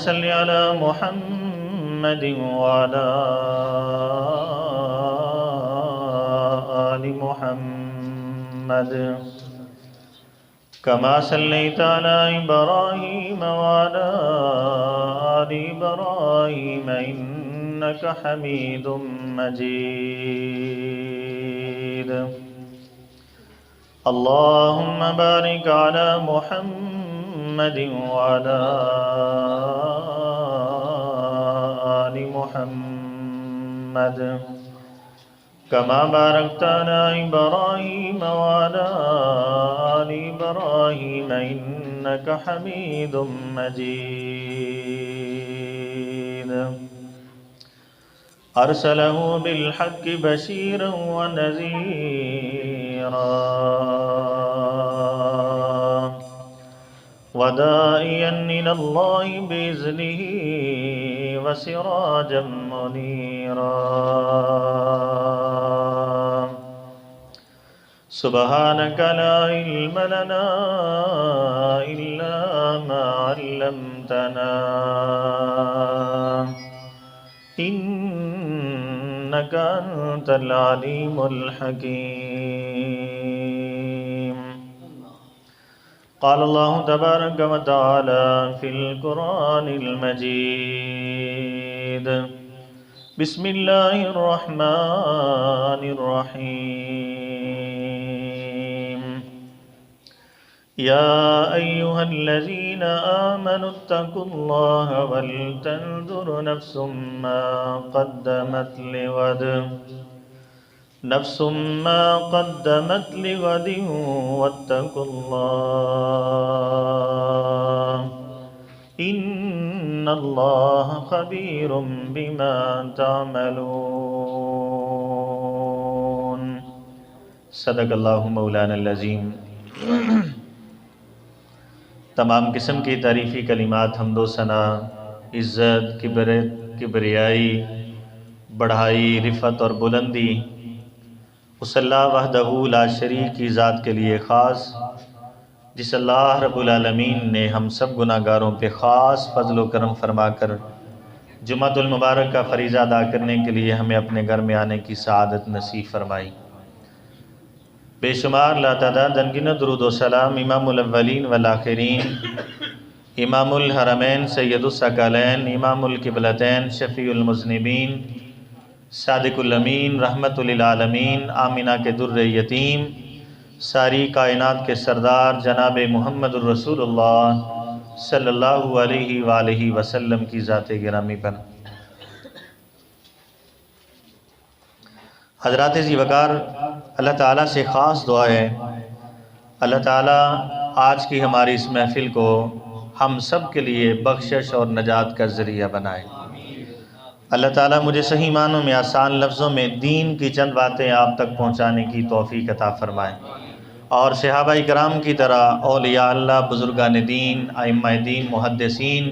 صل على محمد وعلى آل محمد كما صليت على إبراهيم وعلى آل إبراهيم إنك حميد مجيد اللهم بارك على محمد وعلى آل محمد كما باركت على إبراهيم وعلى آل إبراهيم إنك حميد مجيد أرسله بالحق بشيرا ونذيرا وداعيا إلى الله بإذنه وسراجا منيرا سبحانك لا علم لنا إلا ما علمتنا إنك أنت العليم الحكيم قال الله تبارك وتعالى في القرآن المجيد بسم الله الرحمن الرحيم يا أيها الذين آمنوا اتقوا الله ولتنظر نفس ما قدمت لغد واتقوا الله إن الله خبير بما تعملون صدق اللہ مولانا العظیم۔ تمام قسم کی تعریفی کلمات حمد و ثنا، عزت، کبریائی، بڑھائی، رفعت اور بلندی اس اللہ وحدہ لا شریک کی ذات کے لیے خاص، جس اللہ رب العالمین نے ہم سب گناہ گاروں پہ خاص فضل و کرم فرما کر جمعۃ المبارک کا فریضہ ادا کرنے کے لیے ہمیں اپنے گھر میں آنے کی سعادت نصیب فرمائی۔ بے شمار لاتعداد انگنت درود و سلام امام الاولین والآخرین، امام الحرمین سید الثقلین، امام القبلتین، شفیع المذنبین، صادق الامین، رحمت للعالمین، آمنہ کے در یتیم، ساری کائنات کے سردار جناب محمد الرسول اللہ صلی اللہ علیہ وآلہ وسلم کی ذات گرامی پر۔ حضرات ذی وقار، اللہ تعالیٰ سے خاص دعا ہے اللہ تعالیٰ آج کی ہماری اس محفل کو ہم سب کے لیے بخشش اور نجات کا ذریعہ بنائے۔ اللہ تعالیٰ مجھے صحیح معنوں میں آسان لفظوں میں دین کی چند باتیں آپ تک پہنچانے کی توفیق عطا فرمائے، اور صحابہ کرام کی طرح اولیاء اللہ، بزرگان دین، ائمہ دین، محدثین،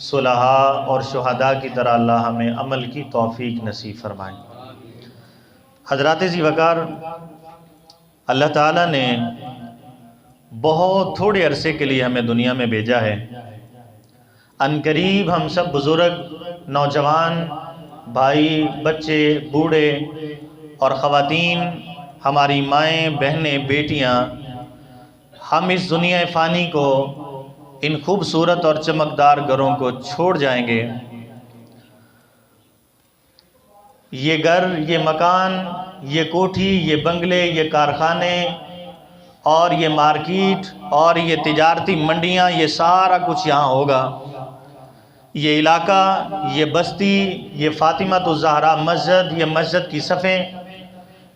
صلحاء اور شہداء کی طرح اللہ ہمیں عمل کی توفیق نصیب فرمائے۔ حضرات ذی وقار، اللہ تعالیٰ نے بہت تھوڑے عرصے کے لیے ہمیں دنیا میں بھیجا ہے۔ عنقریب ہم سب بزرگ، نوجوان، بھائی، بچے، بوڑھے اور خواتین، ہماری مائیں، بہنیں، بیٹیاں، ہم اس دنیا فانی کو، ان خوبصورت اور چمکدار گھروں کو چھوڑ جائیں گے۔ یہ گھر، یہ مکان، یہ کوٹھی، یہ بنگلے، یہ کارخانے اور یہ مارکیٹ اور یہ تجارتی منڈیاں، یہ سارا کچھ یہاں ہوگا۔ یہ علاقہ، یہ بستی، یہ فاطمہ الزہرا مسجد، یہ مسجد کی صفیں،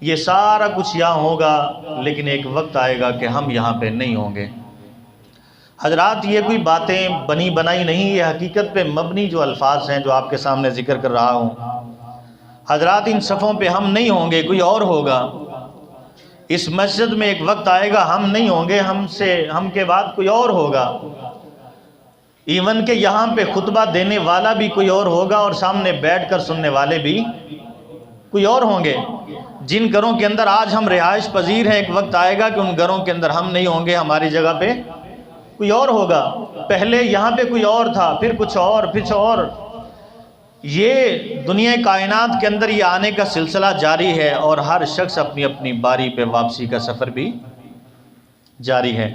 یہ سارا کچھ یہاں ہوگا، لیکن ایک وقت آئے گا کہ ہم یہاں پہ نہیں ہوں گے۔ حضرات، یہ کوئی باتیں بنی بنائی نہیں، یہ حقیقت پہ مبنی جو الفاظ ہیں جو آپ کے سامنے ذکر کر رہا ہوں۔ حضرات، ان صفوں پہ ہم نہیں ہوں گے، کوئی اور ہوگا۔ اس مسجد میں ایک وقت آئے گا ہم نہیں ہوں گے، ہم کے بعد کوئی اور ہوگا۔ ایون کہ یہاں پہ خطبہ دینے والا بھی کوئی اور ہوگا، اور سامنے بیٹھ کر سننے والے بھی کوئی اور ہوں گے۔ جن گھروں کے اندر آج ہم رہائش پذیر ہیں، ایک وقت آئے گا کہ ان گھروں کے اندر ہم نہیں ہوں گے، ہماری جگہ پہ کوئی اور ہوگا، پہلے یہاں پہ کوئی اور تھا، پھر کچھ اور۔ یہ دنیا کائنات کے اندر یہ آنے کا سلسلہ جاری ہے، اور ہر شخص اپنی اپنی باری پہ واپسی کا سفر بھی جاری ہے۔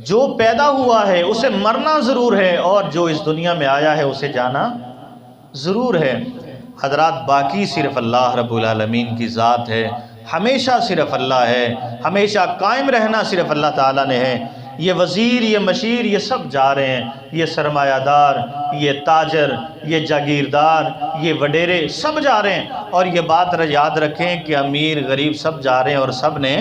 جو پیدا ہوا ہے اسے مرنا ضرور ہے، اور جو اس دنیا میں آیا ہے اسے جانا ضرور ہے۔ حضرات باقی صرف اللہ رب العالمین کی ذات ہے، ہمیشہ صرف اللہ ہے، ہمیشہ قائم رہنا صرف اللہ تعالیٰ نے ہے۔ یہ وزیر، یہ مشیر، یہ سب جا رہے ہیں، یہ سرمایہ دار، یہ تاجر، یہ جاگیردار، یہ وڈیرے، سب جا رہے ہیں۔ اور یہ بات یاد رکھیں کہ امیر غریب سب جا رہے ہیں اور سب نے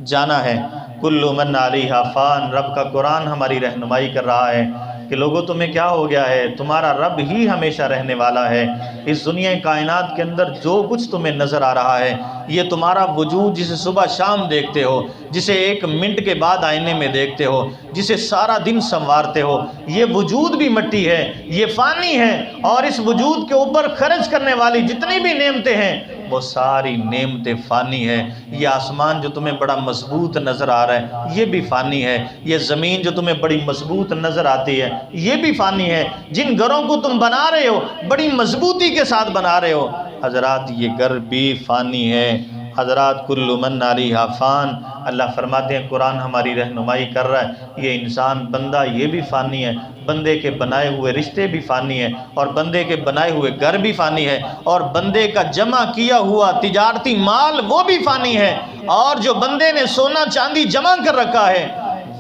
جانا ہے۔ کل من علیہا فان، رب کا قرآن ہماری رہنمائی کر رہا ہے کہ لوگوں تمہیں کیا ہو گیا ہے، تمہارا رب ہی ہمیشہ رہنے والا ہے۔ اس دنیا کائنات کے اندر جو کچھ تمہیں نظر آ رہا ہے، یہ تمہارا وجود جسے صبح شام دیکھتے ہو، جسے ایک منٹ کے بعد آئینے میں دیکھتے ہو، جسے سارا دن سنوارتے ہو، یہ وجود بھی مٹی ہے، یہ فانی ہے، اور اس وجود کے اوپر خرچ کرنے والی جتنی بھی نعمتیں ہیں وہ ساری نعمتیں فانی ہے۔ یہ آسمان جو تمہیں بڑا مضبوط نظر آ رہا ہے یہ بھی فانی ہے، یہ زمین جو تمہیں بڑی مضبوط نظر آتی ہے یہ بھی فانی ہے، جن گھروں کو تم بنا رہے ہو بڑی مضبوطی کے ساتھ بنا رہے ہو حضرات یہ گھر بھی فانی ہے۔ حضرات کل من علیہا فان، اللہ فرماتے ہیں قرآن ہماری رہنمائی کر رہا ہے، یہ انسان بندہ یہ بھی فانی ہے، بندے کے بنائے ہوئے رشتے بھی فانی ہیں، اور بندے کے بنائے ہوئے گھر بھی فانی ہے، اور بندے کا جمع کیا ہوا تجارتی مال وہ بھی فانی ہے، اور جو بندے نے سونا چاندی جمع کر رکھا ہے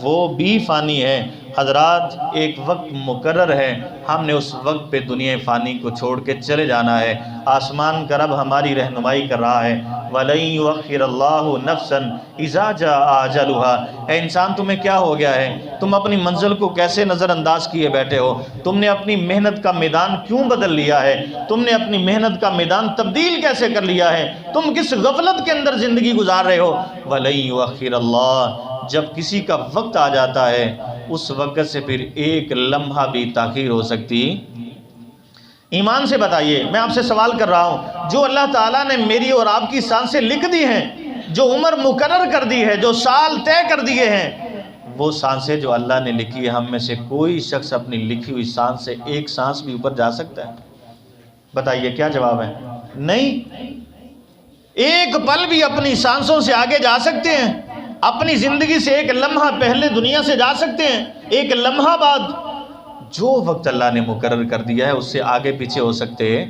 وہ بھی فانی ہے۔ حضرات ایک وقت مقرر ہے، ہم نے اس وقت پہ دنیا فانی کو چھوڑ کے چلے جانا ہے۔ آسمان کا رب ہماری رہنمائی کر رہا ہے، وَلَن يُؤَخِّرَ اللَّهُ نَفْسًا إِذَا جَاءَ أَجَلُهَا۔ اے انسان تمہیں کیا ہو گیا ہے، تم اپنی منزل کو کیسے نظر انداز کیے بیٹھے ہو؟ تم نے اپنی محنت کا میدان کیوں بدل لیا ہے؟ تم نے اپنی محنت کا میدان تبدیل کیسے کر لیا ہے؟ تم کس غفلت کے اندر زندگی گزار رہے ہو؟ وَلَن يُؤَخِّرَ اللَّهُ، جب کسی کا وقت آ جاتا ہے اس وقت سے پھر ایک لمحہ بھی تاخیر ہو سکتی۔ ایمان سے بتائیے، میں آپ سے سوال کر رہا ہوں، جو اللہ تعالیٰ نے میری اور آپ کی سانسیں لکھ دی ہیں، جو عمر مقرر کر دی ہے، جو سال طے کر دیے ہیں، وہ سانسیں جو اللہ نے لکھی ہے، ہم میں سے کوئی شخص اپنی لکھی ہوئی سانس سے ایک سانس بھی اوپر جا سکتا ہے؟ بتائیے کیا جواب ہے؟ نہیں۔ ایک پل بھی اپنی سانسوں سے آگے جا سکتے ہیں؟ اپنی زندگی سے ایک لمحہ پہلے دنیا سے جا سکتے ہیں؟ ایک لمحہ بعد؟ جو وقت اللہ نے مقرر کر دیا ہے اس سے آگے پیچھے ہو سکتے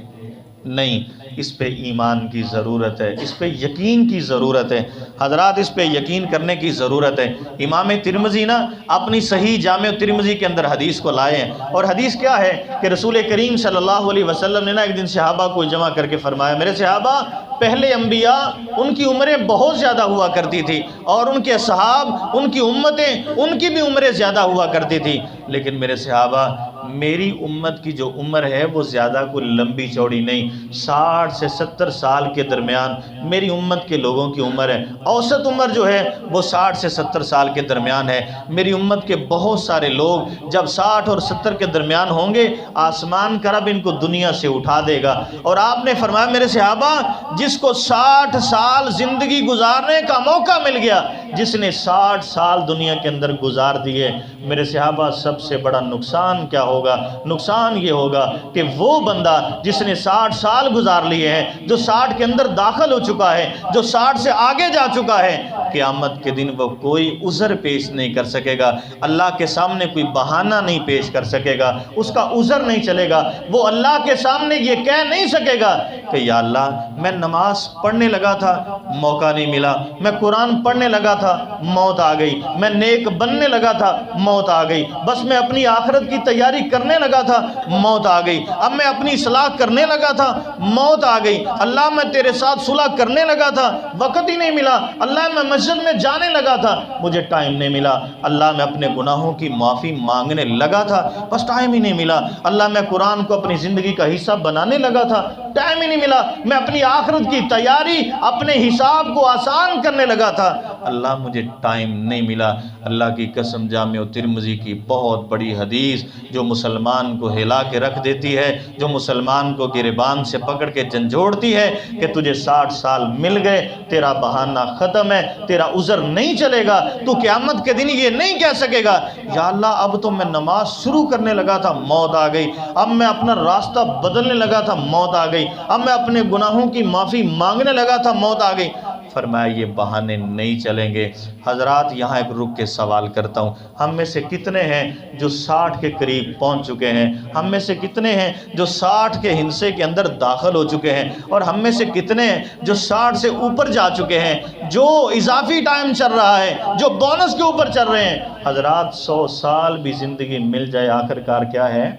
نہیں۔ اس پہ ایمان کی ضرورت ہے، اس پہ یقین کی ضرورت ہے حضرات، اس پہ یقین کرنے کی ضرورت ہے۔ امام ترمذی اپنی صحیح جامع ترمذی کے اندر حدیث کو لائے ہیں، اور حدیث کیا ہے کہ رسول کریم صلی اللہ علیہ وسلم نے ایک دن صحابہ کو جمع کر کے فرمایا، میرے صحابہ، پہلے انبیاء ان کی عمریں بہت زیادہ ہوا کرتی تھی، اور ان کے اصحاب، ان کی امتیں، ان کی بھی عمریں زیادہ ہوا کرتی تھی، لیکن میرے صحابہ میری امت کی جو عمر ہے وہ زیادہ کوئی لمبی چوڑی نہیں، 60 سے 70 سال کے درمیان میری امت کے لوگوں کی عمر ہے۔ اوسط عمر جو ہے وہ 60 سے 70 سال کے درمیان ہے۔ میری امت کے بہت سارے لوگ جب 60 اور 70 کے درمیان ہوں گے، آسمان کا رب ان کو دنیا سے اٹھا دے گا۔ اور آپ نے فرمایا میرے صحابہ، جس کو 60 سال زندگی گزارنے کا موقع مل گیا، جس نے 60 سال دنیا کے اندر گزار دیے، میرے صحابہ سب سے بڑا نقصان کیا ہوگا؟ نقصان یہ ہوگا کہ وہ بندہ جس نے 60 سال گزار لیے ہیں، جو 60 کے اندر داخل ہو چکا ہے، جو 60 سے آگے جا چکا ہے، قیامت کے دن وہ کوئی عذر پیش نہیں کر سکے گا، اللہ کے سامنے کوئی بہانہ نہیں پیش کر سکے گا، اس کا عذر نہیں چلے گا، وہ اللہ کے سامنے یہ کہہ نہیں سکے گا کہ یا اللہ میں نماز پڑھنے لگا تھا، موقع نہیں ملا، میں قرآن پڑھنے لگا تھا، موت آ گئی، میں نیک بننے لگا تھا، موت آ گئی، بس میں اپنی آخرت کی تیاری کرنے لگا تھا، موت آ گئی، اب میں اپنی اصلاح کرنے لگا تھا، موت آ گئی، اللہ میں تیرے ساتھ صلح کرنے لگا تھا، وقت ہی نہیں ملا، اللہ میں مسجد میں جانے لگا تھا، مجھے ٹائم نہیں ملا، اللہ میں اپنے گناہوں کی معافی مانگنے لگا تھا، بس ٹائم ہی نہیں ملا، اللہ میں قرآن کو اپنی زندگی کا حصہ بنانے لگا تھا، ٹائم ہی نہیں ملا، میں اپنی آخرت کی تیاری، اپنے حساب کو آسان کرنے لگا تھا، اللہ مجھے ٹائم نہیں ملا۔ اللہ کی قسم، جامع ترمذی کی بہت بڑی حدیث جو مسلمان کو ہلا کے رکھ دیتی ہے، جو مسلمان کو گریبان سے پکڑ کے جھنجھوڑتی ہے کہ تجھے 60 سال مل گئے، تیرا بہانہ ختم ہے، تیرا عذر نہیں چلے گا، تو قیامت کے دن یہ نہیں کہہ سکے گا یا اللہ اب تو میں نماز شروع کرنے لگا تھا، موت آ گئی، اب میں اپنا راستہ بدلنے لگا تھا، موت آ گئی، اب میں اپنے گناہوں کی معافی مانگنے لگا تھا، موت آ گئی۔ فرمایا یہ بہانے نہیں چلیں گے۔ حضرات یہاں ایک رک کے سوال کرتا ہوں، ہم میں سے کتنے ہیں جو 60 کے قریب پہنچ چکے ہیں؟ ہم میں سے کتنے ہیں جو 60 کے ہندسے کے اندر داخل ہو چکے ہیں؟ اور ہم میں سے کتنے ہیں جو 60 سے اوپر جا چکے ہیں، جو اضافی ٹائم چل رہا ہے، جو بونس کے اوپر چل رہے ہیں؟ حضرات 100 سال بھی زندگی مل جائے، آخرکار کیا ہے؟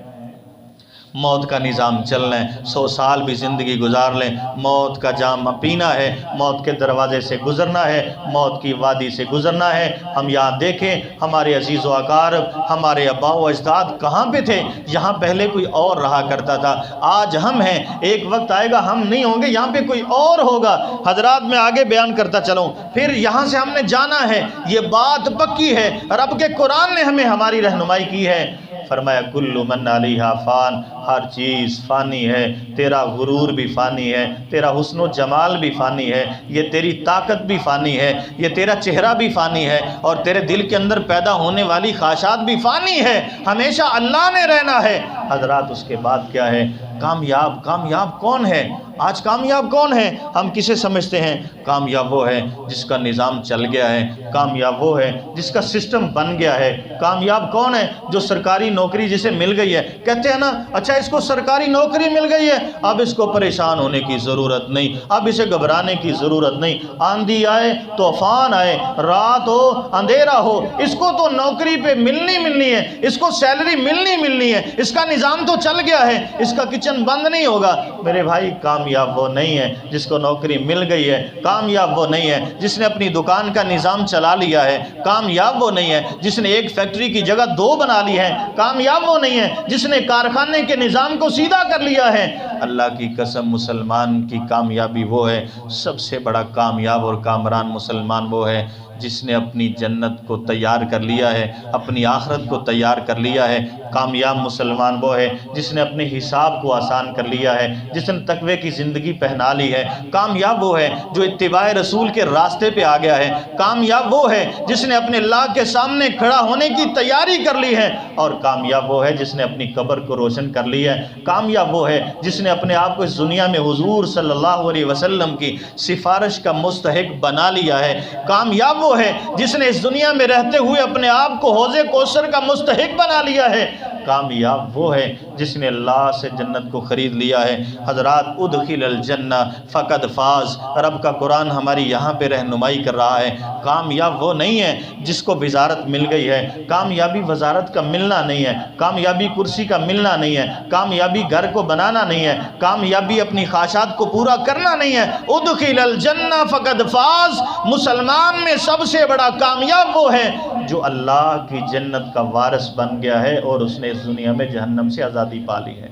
موت کا نظام چل رہے ہیں۔ 100 سال بھی زندگی گزار لیں، موت کا جام پینا ہے، موت کے دروازے سے گزرنا ہے، موت کی وادی سے گزرنا ہے۔ ہم یہاں دیکھیں ہمارے عزیز و اقارب، ہمارے آباء و اجداد کہاں پہ تھے؟ یہاں پہلے کوئی اور رہا کرتا تھا، آج ہم ہیں، ایک وقت آئے گا ہم نہیں ہوں گے، یہاں پہ کوئی اور ہوگا۔ حضرات میں آگے بیان کرتا چلوں، پھر یہاں سے ہم نے جانا ہے، یہ بات پکی ہے، رب کے قرآن نے ہمیں ہماری رہنمائی کی ہے۔ فرمایا کل من علیہا فان، ہر چیز فانی ہے، تیرا غرور بھی فانی ہے، تیرا حسن و جمال بھی فانی ہے، یہ تیری طاقت بھی فانی ہے، یہ تیرا چہرہ بھی فانی ہے، اور تیرے دل کے اندر پیدا ہونے والی خواہشات بھی فانی ہے، ہمیشہ اللہ نے رہنا ہے۔ حضرات اس کے بعد کیا ہے؟ کامیاب۔ کامیاب کون ہے؟ آج کامیاب کون ہے؟ ہم کسے سمجھتے ہیں؟ کامیاب وہ ہے جس کا نظام چل گیا ہے، کامیاب وہ ہے جس کا سسٹم بن گیا ہے۔ کامیاب کون ہے؟ جو سرکاری نوکری جسے مل گئی ہے، کہتے ہیں نا اچھا اس کو سرکاری نوکری مل گئی ہے، اب اس کو پریشان ہونے کی ضرورت نہیں، اب اسے گھبرانے کی ضرورت نہیں، آندھی آئے طوفان آئے، رات ہو اندھیرا ہو، اس کو تو نوکری پہ ملنی ہے، اس کو سیلری ملنی ہے، اس کا نظام تو چل گیا ہے، اس کا کچن بند نہیں ہوگا۔ میرے بھائی کامیاب وہ نہیں ہے جس کو نوکری مل گئی ہے، کامیاب وہ نہیں ہے جس نے اپنی دکان کا نظام چلا لیا ہے، کامیاب وہ نہیں ہے جس نے ایک فیکٹری کی جگہ 2 بنا لی ہے، کامیاب وہ نہیں ہے جس نے کارخانے کے نظام کو سیدھا کر لیا ہے۔ اللہ کی قسم مسلمان کی کامیابی وہ ہے، سب سے بڑا کامیاب اور کامران مسلمان وہ ہے جس نے اپنی جنت کو تیار کر لیا ہے، اپنی آخرت کو تیار کر لیا ہے۔ کامیاب مسلمان وہ ہے جس نے اپنے حساب کو آسان کر لیا ہے، جس نے تقوی کی زندگی پہنا لی ہے۔ کامیاب وہ ہے جو اتباع رسول کے راستے پہ آ گیا ہے۔ کامیاب وہ ہے جس نے اپنے اللہ کے سامنے کھڑا ہونے کی تیاری کر لی ہے، اور کامیاب وہ ہے جس نے اپنی قبر کو روشن کر لی ہے۔ کامیاب وہ ہے جس نے اپنے آپ کو اس دنیا میں حضور صلی اللہ علیہ وسلم کی سفارش کا مستحق بنا لیا ہے۔ کامیاب وہ ہے جس نے اس دنیا میں رہتے ہوئے اپنے آپ کو حوض کوثر کا مستحق بنا لیا ہے۔ کامیاب وہ ہے جس نے اللہ سے جنت کو خرید لیا ہے۔ حضرات ادخل الجنہ فقد فاز، رب کا قرآن ہماری یہاں پہ رہنمائی کر رہا ہے۔ کامیاب وہ نہیں ہے جس کو وزارت مل گئی ہے، کامیابی وزارت کا ملنا نہیں ہے، کامیابی کرسی کا ملنا نہیں ہے، کامیابی گھر کو بنانا نہیں ہے، کامیابی اپنی خواہشات کو پورا کرنا نہیں ہے۔ ادخل الجنہ فقد فاز، مسلمان میں سب سے بڑا کامیاب وہ ہے جو اللہ کی جنت کا وارث بن گیا ہے اور اس نے اس دنیا میں جہنم سے آزادی پا لی ہے۔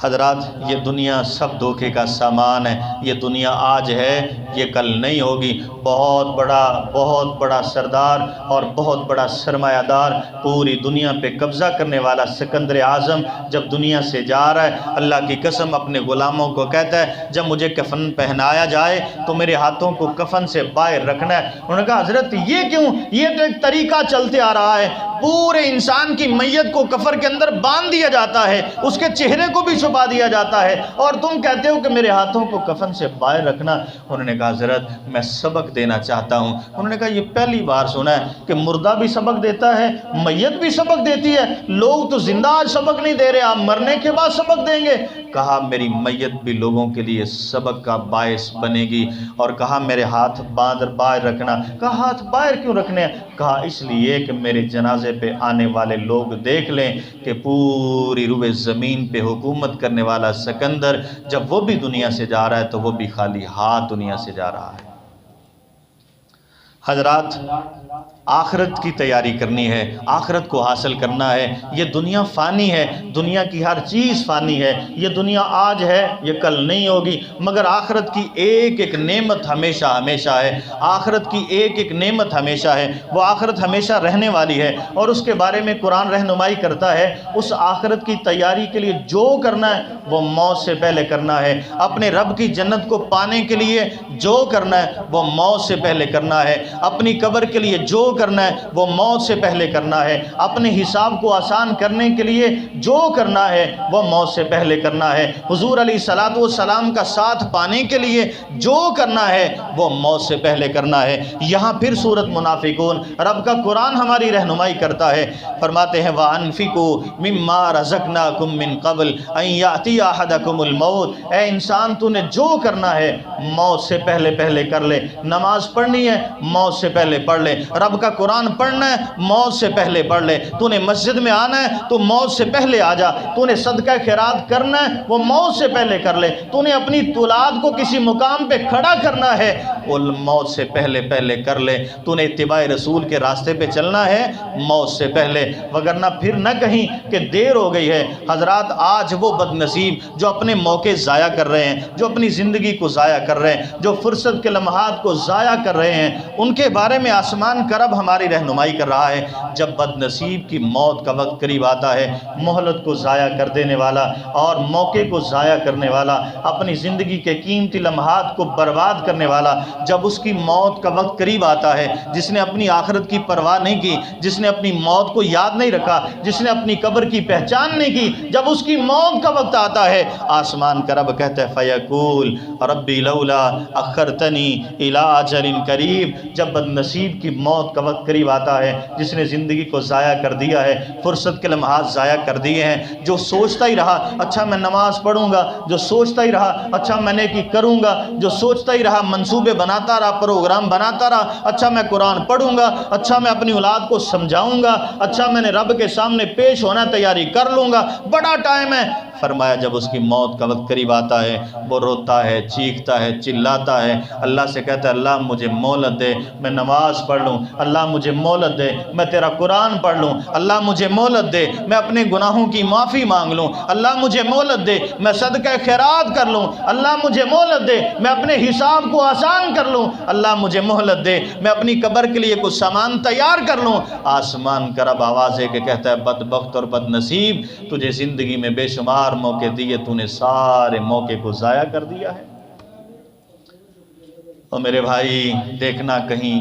حضرات یہ دنیا سب دھوکے کا سامان ہے، یہ دنیا آج ہے یہ کل نہیں ہوگی۔ بہت بڑا سردار اور بہت بڑا سرمایہ دار، پوری دنیا پہ قبضہ کرنے والا سکندر اعظم جب دنیا سے جا رہا ہے، اللہ کی قسم اپنے غلاموں کو کہتا ہے جب مجھے کفن پہنایا جائے تو میرے ہاتھوں کو کفن سے باہر رکھنا ہے۔ انہوں نے کہا حضرت یہ کیوں؟ یہ تو ایک طریقہ چلتے آ رہا ہے، پورے انسان کی میت کو کفن کے اندر باندھ دیا جاتا ہے، اس کے چہرے کو بھی چھپا دیا جاتا ہے، اور تم کہتے ہو کہ میرے ہاتھوں کو کفن سے باہر رکھنا۔ انہوں نے کہا حضرت میں سبق دینا چاہتا ہوں۔ انہوں نے کہا یہ پہلی بار سنا ہے کہ مردہ بھی سبق دیتا ہے، میت بھی سبق دیتی ہے، لوگ تو زندہ آج سبق نہیں دے رہے، آپ مرنے کے بعد سبق دیں گے۔ کہا میری میت بھی لوگوں کے لیے سبق کا باعث بنے گی، اور کہا میرے ہاتھ باہر رکھنا۔ کہا ہاتھ باہر کیوں رکھنے ہیں؟ کہا اس لیے کہ میرے جنازے پہ آنے والے لوگ دیکھ لیں کہ پوری روئے زمین پہ حکومت کرنے والا سکندر جب وہ بھی دنیا سے جا رہا ہے تو وہ بھی خالی ہاتھ دنیا سے جا رہا ہے۔ حضرات آخرت کی تیاری کرنی ہے، آخرت کو حاصل کرنا ہے۔ یہ دنیا فانی ہے، دنیا کی ہر چیز فانی ہے، یہ دنیا آج ہے یہ کل نہیں ہوگی، مگر آخرت کی ایک ایک نعمت ہمیشہ ہمیشہ ہے، آخرت کی ایک ایک نعمت ہمیشہ ہے، وہ آخرت ہمیشہ رہنے والی ہے، اور اس کے بارے میں قرآن رہنمائی کرتا ہے۔ اس آخرت کی تیاری کے لیے جو کرنا ہے وہ موت سے پہلے کرنا ہے، اپنے رب کی جنت کو پانے کے لیے جو کرنا ہے وہ موت سے پہلے کرنا ہے، اپنی قبر کے لیے جو کرنا ہے وہ موت سے پہلے کرنا ہے، اپنے حساب کو آسان کرنے کے لیے جو کرنا ہے وہ موت سے پہلے کرنا ہے، حضور علیہ الصلوۃ والسلام کا ساتھ پانے کے لیے جو کرنا ہے وہ موت سے پہلے کرنا ہے۔ یہاں پھر سورۃ منافقون، رب کا قرآن ہماری رہنمائی کرتا ہے، فرماتے ہیں وَأَنفِقُوا مِمَّا رَزَقْنَاكُم مِّن قَبْلِ أَن يَأْتِيَ أَحَدَكُمُ الْمَوْتُ، اے انسان تو نے جو کرنا ہے موت سے پہلے کر لے، نماز پڑھنی ہے موت سے پہلے پڑھ لے، رب کا قرآن پڑھنا ہے موت سے پہلے پڑھ لے، تو نے مسجد میں آنا ہے تو موت سے پہلے آ جا، تو نے صدقہ خیرات کرنا ہے وہ موت سے پہلے کر لے، تو نے اپنی اولاد کو کسی مقام پہ کھڑا کرنا ہے وہ موت سے پہلے کر لے، تو نے اتباع رسول کے راستے پہ چلنا ہے موت سے پہلے، وگرنہ پھر نہ کہیں کہ دیر ہو گئی ہے۔ حضرات آج وہ بد نصیب جو اپنے موقع ضائع کر رہے ہیں، جو اپنی زندگی کو ضائع کر رہے ہیں، جو فرصت کے لمحات کو ضائع کر رہے ہیں، ان کے بارے میں آسمان کا رب ہماری رہنمائی کر رہا ہے۔ جب بد نصیب کی موت کا وقت قریب آتا ہے، مہلت کو ضائع کر دینے والا اور موقع کو ضائع کرنے والا، اپنی زندگی کے قیمتی لمحات کو برباد کرنے والا، جب اس کی موت کا وقت قریب آتا ہے، جس نے اپنی آخرت کی پرواہ نہیں کی، جس نے اپنی موت کو یاد نہیں رکھا، جس نے اپنی قبر کی پہچان نہیں کی، جب اس کی موت کا وقت آتا ہے، آسمان کا رب کہتا ہے فَيَقُولُ رَبِّ لَوْلَا أَخَّرْتَنِي إِلَىٰ أَجَلٍ قَرِيبٍ۔ جب بد نصیب کی موت کا وقت قریب آتا ہے، جس نے زندگی کو ضائع کر دیا ہے، فرصت کے لمحات ضائع کر دیے ہیں، جو سوچتا ہی رہا اچھا میں نماز پڑھوں گا، جو سوچتا ہی رہا اچھا میں نیکی کروں گا، جو سوچتا ہی رہا منصوبے بناتا رہا، پروگرام بناتا رہا، اچھا میں قرآن پڑھوں گا، اچھا میں اپنی اولاد کو سمجھاؤں گا، اچھا میں نے رب کے سامنے پیش ہونا تیاری کر لوں گا، بڑا ٹائم ہے۔ فرمایا جب اس کی موت کا وقت قریب آتا ہے، وہ روتا ہے، چیختا ہے، چلاتا ہے، اللہ سے کہتا ہے اللہ مجھے مہلت دے، میں نماز پڑھ لوں، اللہ مجھے مہلت دے، میں تیرا قرآن پڑھ لوں، اللہ مجھے مہلت دے، میں اپنے گناہوں کی معافی مانگ لوں، اللہ مجھے مہلت دے، میں صدقہ خیرات کر لوں، اللہ مجھے مہلت دے، میں اپنے حساب کو آسان کر لوں، اللہ مجھے مہلت دے، میں اپنی قبر کے لیے کچھ سامان تیار کر لوں۔ آسمان کا رب آواز ہے کہ کہتا ہے بدبخت اور بد نصیب، تجھے زندگی میں بے شمار موقع دیے، تو نے سارے موقع کو ضائع کر دیا ہے۔ اور میرے بھائی دیکھنا کہیں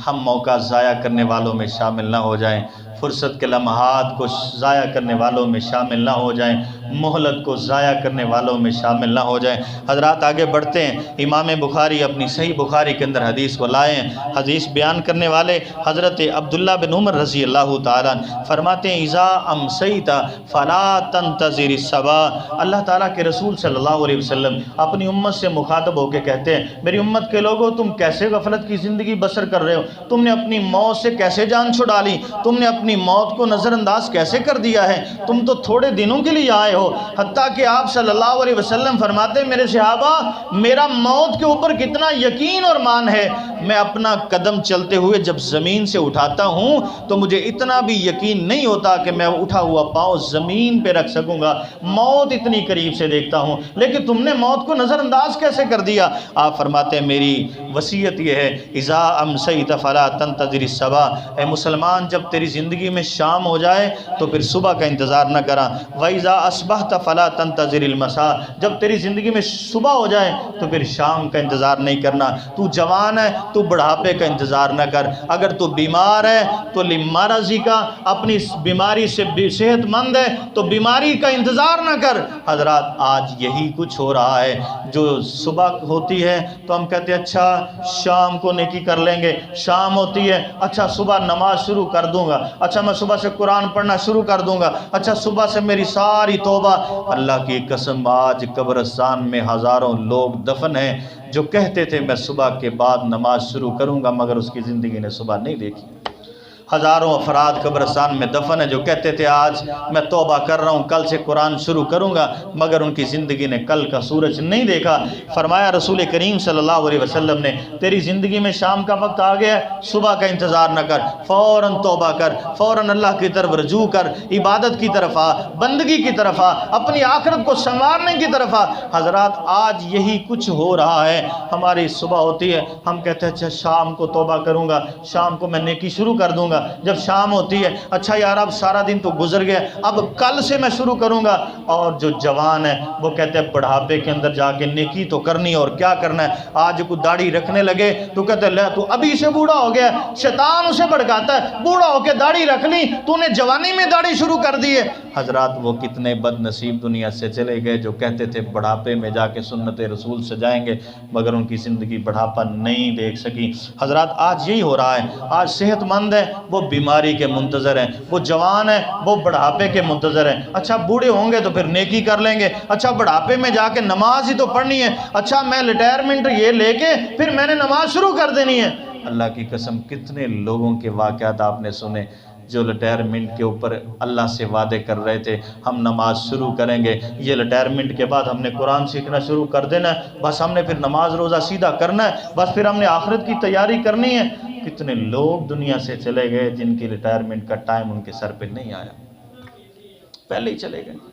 ہم موقع ضائع کرنے والوں میں شامل نہ ہو جائیں، فرصت کے لمحات کو ضائع کرنے والوں میں شامل نہ ہو جائیں، مہلت کو ضائع کرنے والوں میں شامل نہ ہو جائیں۔ حضرات آگے بڑھتے ہیں، امام بخاری اپنی صحیح بخاری کے اندر حدیث کو لائے ہیں۔ حدیث بیان کرنے والے حضرت عبداللہ بن عمر رضی اللہ تعالیٰ فرماتے ہیں اذا امسیت فلا تنتظر الصباح۔ اللہ تعالیٰ کے رسول صلی اللہ علیہ وسلم اپنی امت سے مخاطب ہو کے کہتے ہیں میری امت کے لوگوں تم کیسے غفلت کی زندگی بسر کر رہے ہو، تم نے اپنی موت سے کیسے جان چھڑا لی، تم نے اپنی موت کو نظر انداز کیسے کر دیا ہے، تم تو تھوڑے دنوں کے لیے آئے ہو۔ حتیٰ کہ آپ صلی اللہ علیہ وسلم فرماتے ہیں میرے صحابہ میرا موت کے اوپر کتنا یقین اور مان ہے، میں اپنا قدم چلتے ہوئے جب زمین سے اٹھاتا ہوں تو مجھے اتنا بھی یقین نہیں ہوتا کہ میں اٹھا ہوا پاؤں زمین پہ رکھ سکوں گا، موت اتنی قریب سے دیکھتا ہوں، لیکن تم نے موت کو نظر انداز کیسے کر دیا۔ آپ فرماتے ہیں میری وصیت یہ ہے اذا امسیت فلا تنتظر الصباح، اے مسلمان جب تیری زندگی میں شام ہو جائے تو پھر صبح کا انتظار نہ کرا، وَإِذَا أَصْبَحْتَ فَلَا تَنْتَظِرِ الْمَسَاءَ، جب تیری زندگی میں صبح ہو جائے تو پھر شام کا انتظار نہیں کرنا۔ تو جوان ہے تو بڑھاپے کا انتظار نہ کر، اگر تو بیمار ہے تو لِمَرَضِ کا، اپنی بیماری سے صحت مند ہے تو بیماری کا انتظار نہ کر۔ حضرات آج یہی کچھ ہو رہا ہے، جو صبح ہوتی ہے تو ہم کہتے ہیں اچھا شام کو نیکی کر لیں گے، شام ہوتی ہے اچھا صبح نماز شروع کر دوں گا، اچھا میں صبح سے قرآن پڑھنا شروع کر دوں گا، اچھا صبح سے میری ساری توبہ۔ اللہ کی قسم آج قبرستان میں ہزاروں لوگ دفن ہیں جو کہتے تھے میں صبح کے بعد نماز شروع کروں گا، مگر اس کی زندگی نے صبح نہیں دیکھی۔ ہزاروں افراد قبرستان میں دفن ہیں جو کہتے تھے آج میں توبہ کر رہا ہوں، کل سے قرآن شروع کروں گا، مگر ان کی زندگی نے کل کا سورج نہیں دیکھا۔ فرمایا رسول کریم صلی اللہ علیہ وسلم نے تیری زندگی میں شام کا وقت آ گیا ہے، صبح کا انتظار نہ کر، فوراً توبہ کر، فوراً اللہ کی طرف رجوع کر، عبادت کی طرف آ، بندگی کی طرف آ، اپنی آخرت کو سنوارنے کی طرف آ۔ حضرات آج یہی کچھ ہو رہا ہے، ہماری صبح ہوتی ہے ہم کہتے ہیں اچھا شام کو توبہ کروں گا، شام کو میں نیکی شروع کر دوں گا، جب شام ہوتی ہے اچھا یار اب سارا دن تو گزر گیا، اب کل سے میں شروع کروں گا۔ اور جو جوان ہے وہ کہتے ہیں بڑھاپے کے اندر جا کے نیکی تو کرنی اور کیا کرنا ہے، آج کو داڑھی رکھنے لگے تو کہتے ہیں لے تو ابھی سے بوڑھا ہو گیا، شیطان اسے بھڑکاتا ہے بوڑھا ہو کے داڑھی رکھ لی، تو نے جوانی میں داڑھی شروع کر دی ہے۔ حضرات وہ کتنے بد نصیب دنیا سے چلے گئے جو کہتے تھے بڑھاپے میں جا کے سنت رسول سجائیں گے، مگر ان کی زندگی بڑھاپا نہیں دیکھ سکی۔ حضرات آج یہی ہو رہا ہے، آج صحت مند ہے وہ بیماری کے منتظر ہیں، وہ جوان ہے وہ بڑھاپے کے منتظر ہیں۔ اچھا بوڑھے ہوں گے تو پھر نیکی کر لیں گے، اچھا بڑھاپے میں جا کے نماز ہی تو پڑھنی ہے، اچھا میں ریٹائرمنٹ یہ لے کے پھر میں نے نماز شروع کر دینی ہے۔ اللہ کی قسم کتنے لوگوں کے واقعات آپ نے سنے جو ریٹائرمنٹ کے اوپر اللہ سے وعدے کر رہے تھے ہم نماز شروع کریں گے، یہ ریٹائرمنٹ کے بعد ہم نے قرآن سیکھنا شروع کر دینا ہے، بس ہم نے پھر نماز روزہ سیدھا کرنا ہے، بس پھر ہم نے آخرت کی تیاری کرنی ہے۔ کتنے لوگ دنیا سے چلے گئے جن کی ریٹائرمنٹ کا ٹائم ان کے سر پہ نہیں آیا، پہلے ہی چلے گئے۔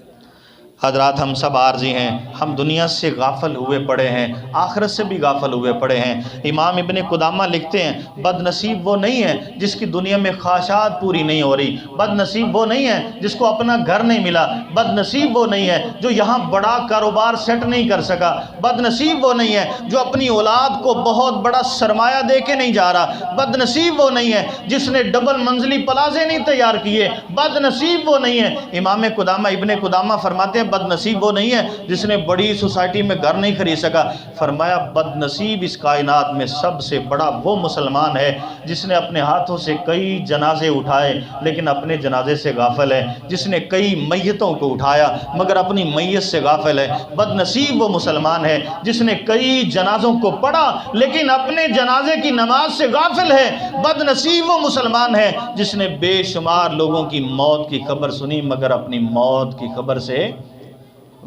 حضرات ہم سب عارضی ہیں، ہم دنیا سے غافل ہوئے پڑے ہیں، آخرت سے بھی غافل ہوئے پڑے ہیں۔ امام ابن قدامہ لکھتے ہیں بد نصیب وہ نہیں ہے جس کی دنیا میں خواہشات پوری نہیں ہو رہی، بد نصیب وہ نہیں ہے جس کو اپنا گھر نہیں ملا، بد نصیب وہ نہیں ہے جو یہاں بڑا کاروبار سیٹ نہیں کر سکا، بد نصیب وہ نہیں ہے جو اپنی اولاد کو بہت بڑا سرمایہ دے کے نہیں جا رہا، بد نصیب وہ نہیں ہے جس نے ڈبل منزلی پلازے نہیں تیار کیے، بد نصیب وہ نہیں ہے۔ امام قدامہ ابن قدامہ فرماتے ہیں بد نصیب وہ نہیں ہے جس نے بڑی سوسائٹی میں گھر نہیں خرید سکا، فرمایا بد نصیب اس کائنات میں سب سے بڑا وہ مسلمان ہے جس نے اپنے ہاتھوں سے کئی جنازے اٹھائے لیکن اپنے جنازے سے غافل ہے، جس نے کئی میتوں کو اٹھایا مگر اپنی میت سے غافل ہے۔ بد نصیب وہ مسلمان ہے جس نے کئی جنازوں کو پڑھا لیکن اپنے جنازے کی نماز سے غافل ہے۔ بد نصیب وہ مسلمان ہے جس نے بے شمار لوگوں کی موت کی خبر سنی مگر اپنی موت کی خبر سے